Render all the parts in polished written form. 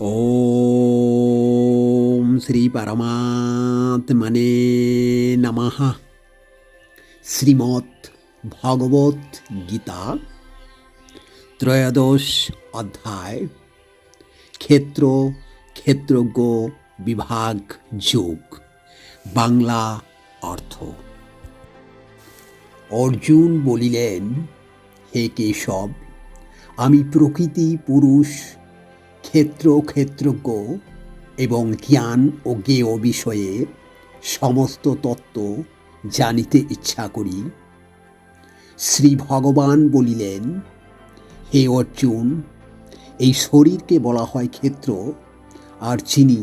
ওম শ্রী পরমাত্মনে নমঃ। শ্রীমদ্ ভগবত গীতা ত্রয়োদশ অধ্যায় ক্ষেত্র ক্ষেত্রজ্ঞ বিভাগ যোগ বাংলা অর্থ। অর্জুন বলিলেন, হে কেশব, আমি প্রকৃতি, পুরুষ, ক্ষেত্র ক্ষেত্রজ্ঞ এবং জ্ঞান ও জ্ঞেয় বিষয়ে সমস্ত তত্ত্ব জানিতে ইচ্ছা করি। শ্রী ভগবান বলিলেন, হে অর্জুন, এই শরীরকে বলা হয় ক্ষেত্র, আর যিনি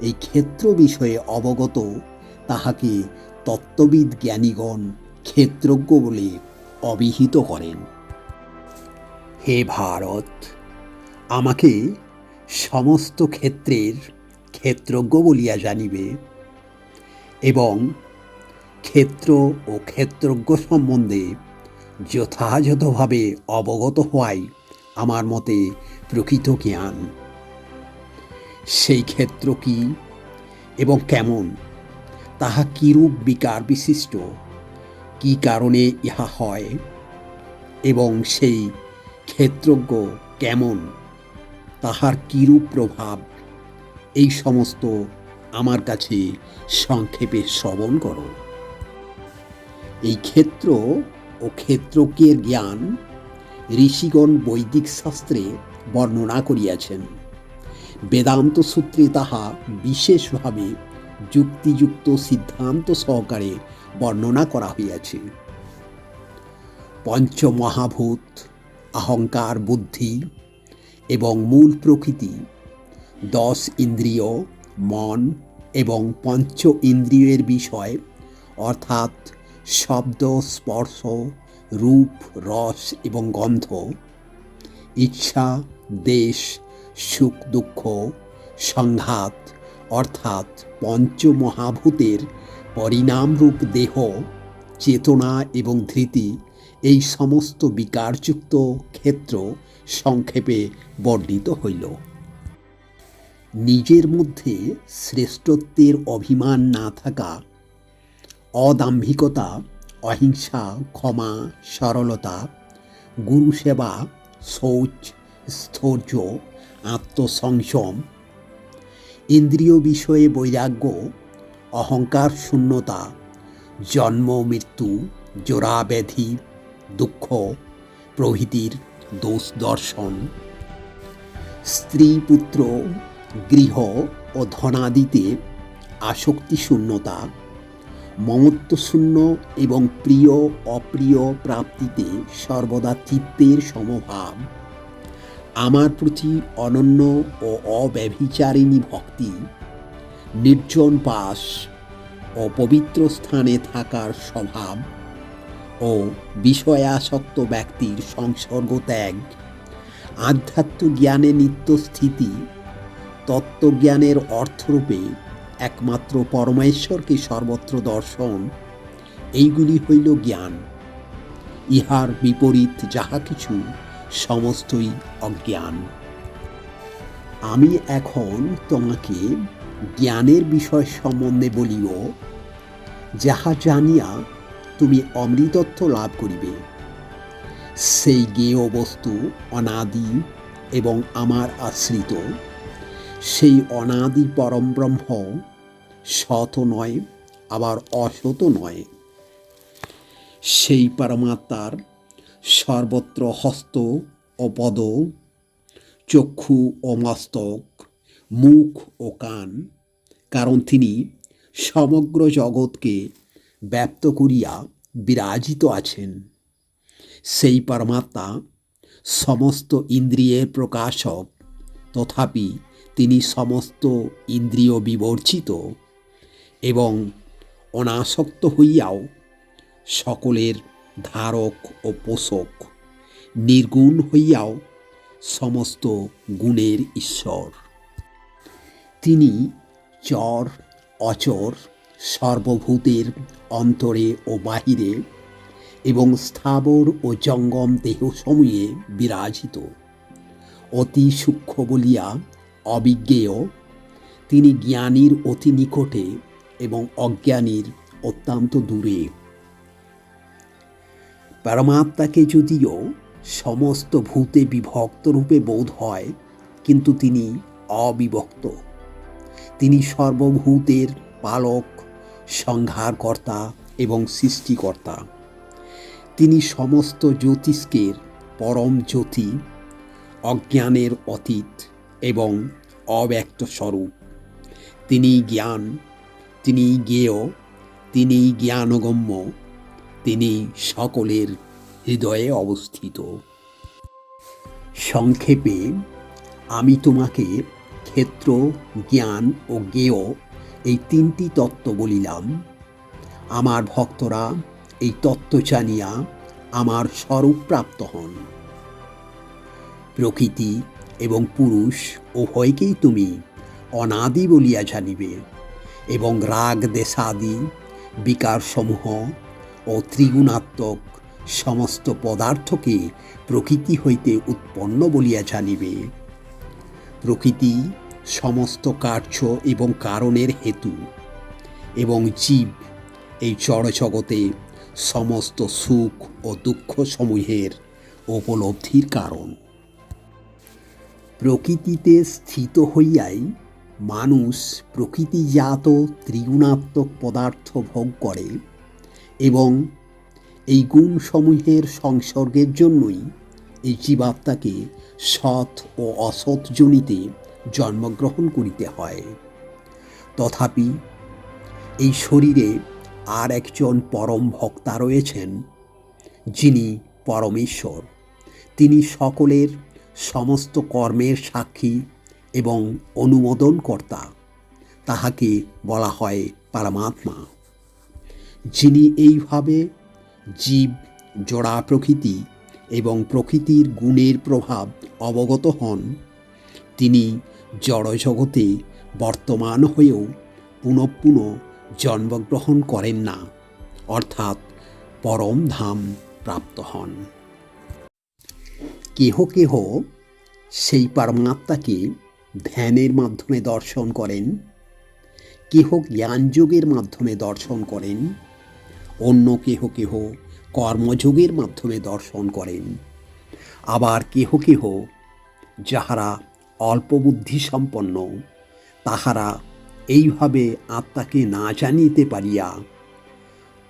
এই ক্ষেত্র বিষয়ে অবগত তাহাকে তত্ত্ববিদ জ্ঞানীগণ ক্ষেত্রজ্ঞ বলে অভিহিত করেন। হে ভারত, আমাকে সমস্ত ক্ষেত্রের ক্ষেত্রজ্ঞ বলিয়া জানিবে এবং ক্ষেত্র ও ক্ষেত্রজ্ঞ সম্বন্ধে যথাযথভাবে অবগত হওয়াই আমার মতে প্রকৃত জ্ঞান। সেই ক্ষেত্র কি এবং কেমন, তাহা কিরূপ বিকার বিশিষ্ট, কি কারণে ইহা হয় এবং সেই ক্ষেত্রজ্ঞ কেমন, তাহার কিরূপ প্রভাব, এই সমস্ত আমার কাছে সংক্ষেপে শ্রবণ করো। এই ক্ষেত্র ও ক্ষেত্রজ্ঞের জ্ঞান ঋষিগণ বৈদিক শাস্ত্রে বর্ণনা করিয়াছেন। বেদান্ত সূত্রে তাহা বিশেষভাবে যুক্তিযুক্ত সিদ্ধান্ত সহকারে বর্ণনা করা হইয়াছে। পঞ্চমহাভূত, অহংকার, বুদ্ধি এবং মূল প্রকৃতি, 10 ইন্দ্রিয়, মন এবং পঞ্চ ইন্দ্রিয়ের বিষয় অর্থাৎ শব্দ, স্পর্শ, রূপ, রস এবং গন্ধ, ইচ্ছা, দেশ, সুখ দুঃখ, সংঘাত অর্থাৎ পঞ্চমহাভূতের পরিণামরূপ দেহ, চেতনা এবং ধৃতি, এই সমস্ত বিকারযুক্ত ক্ষেত্র সংক্ষেপে বর্ণিত হইল। নিজের মধ্যে শ্রেষ্ঠত্বের অভিমান না থাকা, অদাম্ভিকতা, অহিংসা, ক্ষমা, সরলতা, গুরুসেবা, শৌচ, স্থৈর্য, আত্মসংযম, ইন্দ্রিয় বিষয়ে বৈরাগ্য, অহংকার শূন্যতা, জন্ম মৃত্যু, জরা ব্যাধি, দুঃখ প্রভৃতির দোষ দর্শন, স্ত্রী পুত্র, গৃহ ও ধনাদিতে আসক্তি শূন্যতা, মমত্বশূন্য এবং প্রিয় অপ্রিয় প্রাপ্তিতে সর্বদা চিত্তের সমভাব, আমার প্রতি অনন্য ও অব্যভিচারিণী ভক্তি, নির্জন বাস ও পবিত্র স্থানে থাকার স্বভাব ও বিষয়াসক্ত ব্যক্তির সংসর্গ ত্যাগ, আধ্যাত্ম জ্ঞানে নিত্য স্থিতি, তত্ত্বজ্ঞানের অর্থরূপে একমাত্র পরমেশ্বরকে সর্বত্র দর্শন, এইগুলি হইল জ্ঞান। ইহার বিপরীত যাহা কিছু সমস্তই অজ্ঞান। আমি এখন তোমাকে জ্ঞানের বিষয় সম্বন্ধে বলিব, যাহা জানিয়া তুমি অমৃতত্ব লাভ করিবে। সেই জ্ঞেয় বস্তু অনাদি এবং আমার আশ্রিত। সেই অনাদি পরম ব্রহ্ম সৎ নয়, আবার অসৎ নয়। সেই পরমাত্মার সর্বত্র হস্ত ও পদ, চক্ষু ও মস্তক, মুখ ও কান, কারণ তিনি সমগ্র জগৎকে ব্যপ্ত করিয়া বিরাজিত আছেন। সেই পরমাত্মা সমস্ত ইন্দ্রিয়ের প্রকাশক, তথাপি তিনি সমস্ত ইন্দ্রিয় বিবর্জিত এবং অনাসক্ত হইয়াও সকলের ধারক ও পোষক, নির্গুণ হইয়াও সমস্ত গুণের ঈশ্বর। তিনি চর অচর, সর্বভূতের অন্তরে ও বাহিরে এবং স্থাবর ও জঙ্গম দেহসমূহে বিরাজিত। অতি সূক্ষ্ম বলিয়া অবিজ্ঞেয়, তিনি জ্ঞানীর অতি নিকটে এবং অজ্ঞানীর অত্যন্ত দূরে। পরমাত্মাকে যদিও সমস্ত ভূতে বিভক্ত রূপে বোধ হয়, কিন্তু তিনি অবিভক্ত। তিনি সর্বভূতের পালক, সংহারকর্তা এবং সৃষ্টিকর্তা। তিনি সমস্ত জ্যোতিষ্কের পরম জ্যোতি, অজ্ঞানের অতীত এবং অব্যক্ত স্বরূপ। তিনি জ্ঞান, তিনি জ্ঞেয়, তিনি জ্ঞানগম্য, তিনি সকলের হৃদয়ে অবস্থিত। সংক্ষেপে আমি তোমাকে ক্ষেত্র, জ্ঞান ও জ্ঞেয় এই তিনটি তত্ত্ব বলিলাম। আমার ভক্তরা এই তত্ত্ব জানিয়া আমার স্বরূপ প্রাপ্ত হন। প্রকৃতি এবং পুরুষ উভয়কেই তুমি অনাদি বলিয়া জানিবে এবং রাগ দেশাদি বিকারসমূহ ও ত্রিগুণাত্মক সমস্ত পদার্থকে প্রকৃতি হইতে উৎপন্ন বলিয়া জানিবে। প্রকৃতি সমস্ত কার্য এবং কারণের হেতু এবং জীব এই জড়জগতে সমস্ত সুখ ও দুঃখ সমূহের উপলব্ধির কারণ। প্রকৃতিতে স্থিত হইয়াই মানুষ প্রকৃতিজাত ত্রিগুণাত্মক পদার্থ ভোগ করে এবং এই গুণসমূহের সংসর্গের জন্যই এই জীবাত্মাকে সৎ ও অসৎ যোনিতে জন্মগ্রহণ করিতে হয়। তথাপি এই শরীরে আর একজন পরম ভক্তা রয়েছেন, যিনি পরমেশ্বর। তিনি সকলের সমস্ত কর্মের সাক্ষী এবং অনুমোদনকর্তা। তাহাকে বলা হয় পরমাত্মা। যিনি এইভাবে জীব, জড়া প্রকৃতি এবং প্রকৃতির গুণের প্রভাব অবগত হন, তিনি জড়জগতে বর্তমান হয়েও পুনঃ পুনঃ জন্মগ্রহণ করেন না, অর্থাৎ পরম ধাম প্রাপ্ত হন। কেহ কেহ সেই পরমাত্মাকে ধ্যানের মাধ্যমে দর্শন করেন, কেহ জ্ঞানযোগের মাধ্যমে দর্শন করেন, অন্য কেহ কেহ কর্মযোগের মাধ্যমে দর্শন করেন। আবার কেহ কেহ যাহারা অল্প বুদ্ধি সম্পন্ন, তাহারা এইভাবে আত্মাকে না জানিতে পারিয়া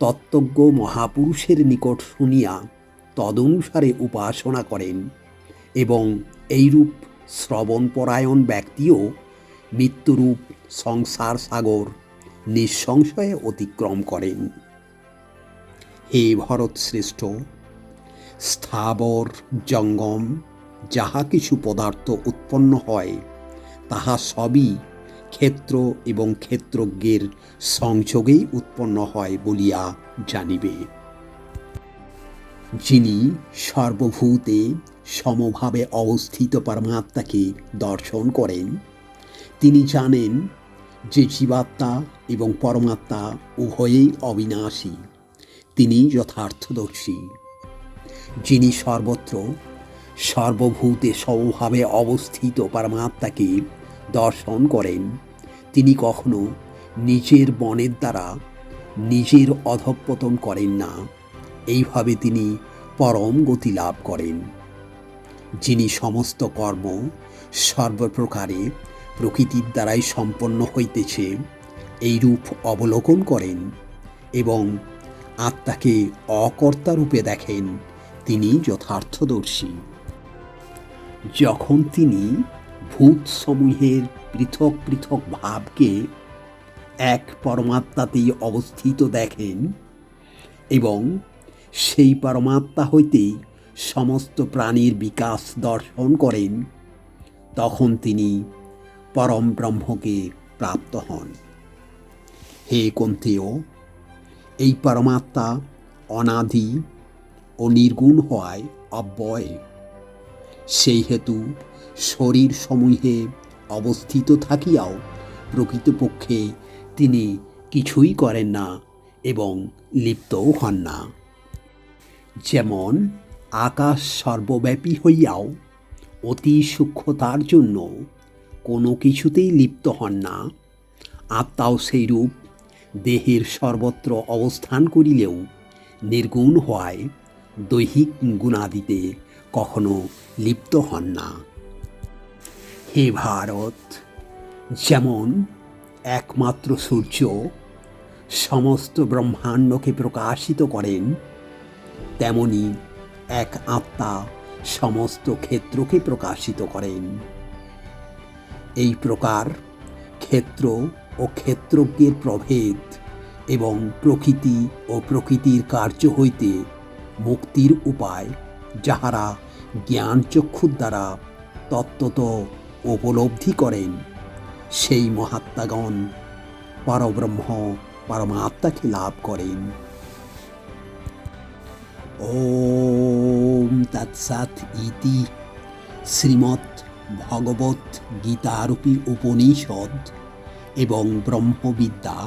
তত্ত্বজ্ঞ মহাপুরুষের নিকট শুনিয়া তদনুসারে উপাসনা করেন এবং এইরূপ শ্রবণপরায়ণ ব্যক্তিও মৃত্যুরূপ সংসার সাগর নিঃসংশয়ে অতিক্রম করেন। হে ভরতশ্রেষ্ঠ, স্থাবর জঙ্গম যাহা কিছু পদার্থ উৎপন্ন হয়, তাহা সবই ক্ষেত্র এবং ক্ষেত্রজ্ঞের সংযোগেই উৎপন্ন হয় বলিয়া জানিবে। যিনি সর্বভূতে সমভাবে অবস্থিত পরমাত্মাকে দর্শন করেন, তিনি জানেন যে জীবাত্মা এবং পরমাত্মা উভয়েই অবিনাশী। তিনি যথার্থদর্শী। যিনি সর্বত্র সর্বভূতে সমভাবে অবস্থিত পরমাত্মাকে দর্শন করেন, তিনি কখনো নিজের মনের দ্বারা নিজের অধঃপতন করেন না। এইভাবে তিনি পরম গতি লাভ করেন। যিনি সমস্ত কর্ম সর্বপ্রকারে প্রকৃতির দ্বারাই সম্পন্ন হইতেছে এইরূপ অবলোকন করেন এবং আত্মাকে অকর্তারূপে দেখেন, তিনি যথার্থদর্শী। যখন তিনি ভূতসমূহের পৃথক পৃথক ভাবকে এক পরমাত্মাতেই অবস্থিত দেখেন এবং সেই পরমাত্মা হইতেই সমস্ত প্রাণীর বিকাশ দর্শন করেন, তখন তিনি পরম ব্রহ্মকে প্রাপ্ত হন। হে কুন্তেয়, এই পরমাত্মা অনাদি ও নির্গুণ হওয়ায় অব্যয়। সেই হেতু শরীর সমূহে অবস্থিত থাকিয়াও প্রকৃতপক্ষে তিনি কিছুই করেন না এবং লিপ্তও হন না। যেমন আকাশ সর্বব্যাপী হইয়াও অতি সূক্ষ্মতার জন্য কোনো কিছুতেই লিপ্ত হন না, আত্মাও সেইরূপ দেহের সর্বত্র অবস্থান করিলেও নির্গুণ হওয়ায় দৈহিক গুণাদিতে কখনো লিপ্ত হন না। হে ভারত, যেমন একমাত্র সূর্য সমস্ত ব্রহ্মাণ্ডকে প্রকাশিত করেন, তেমনি এক আত্মা সমস্ত ক্ষেত্রকে প্রকাশিত করেন। এই প্রকার ক্ষেত্র ও ক্ষেত্রজ্ঞের প্রভেদ এবং প্রকৃতি ও প্রকৃতির কার্য হইতে মুক্তির উপায় যাহারা জ্ঞানচক্ষুর দ্বারা তত্ত্বত উপলব্ধি করেন, সেই মহাত্মাগণ পরব্রহ্ম পরমাত্মাকে লাভ করেন। ওম তৎসৎ ইতি শ্রীমদ্ ভগবত গীতারূপী উপনিষদ এবং ব্রহ্মবিদ্যা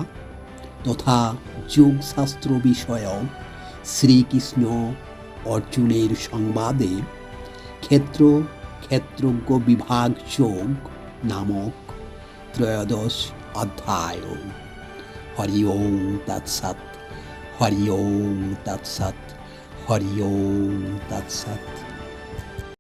তথা যোগশাস্ত্র বিষয়ক শ্রীকৃষ্ণ অর্জুনের সংবাদে ক্ষেত্র ক্ষেত্রজ্ঞ বিভাগ যোগ নামক ত্রয়োদশ অধ্যায়। হরি ওম তৎসৎ, হরি ওম তৎসৎ, হরি ওম তৎসৎ।